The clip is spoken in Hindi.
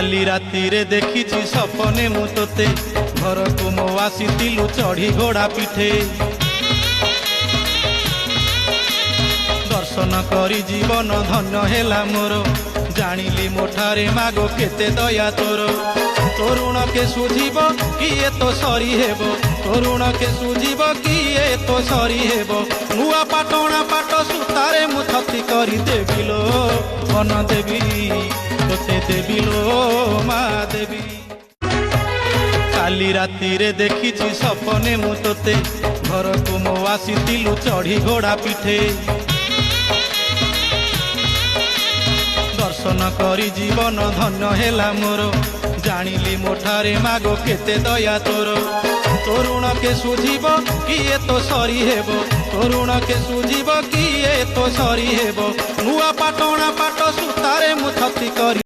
काली राति रे देखिछि सपने मु तोते घर को मो आसीतिलु चढ़ी घोड़ा पिठे दर्शन करी जीवन धन्य हेला मोर जानिली मोठारे मागो केते दया तोर तोरुण के सुझीब किए तो सरी हेब तोरुण के सुझीब किए तो सरी हेब नुआ पाटणा पाट सुतारे मु छती करी देबिलो बन देवी तोते देबिलो मा देवी काली राति रे देखिछि सपने मु तोते घर को मो आसीतिलु चढ़ी घोड़ा पिठे दर्शन करी जीवन धन्य हेला मोर जानिली मोठारे मागो केते दया तोर तोरुण के सुझीब किए तो सरी हेब तोरुण के सुझीब किए तो सरी हेब नुआ पाटणा पाट सुतारे मु छती करी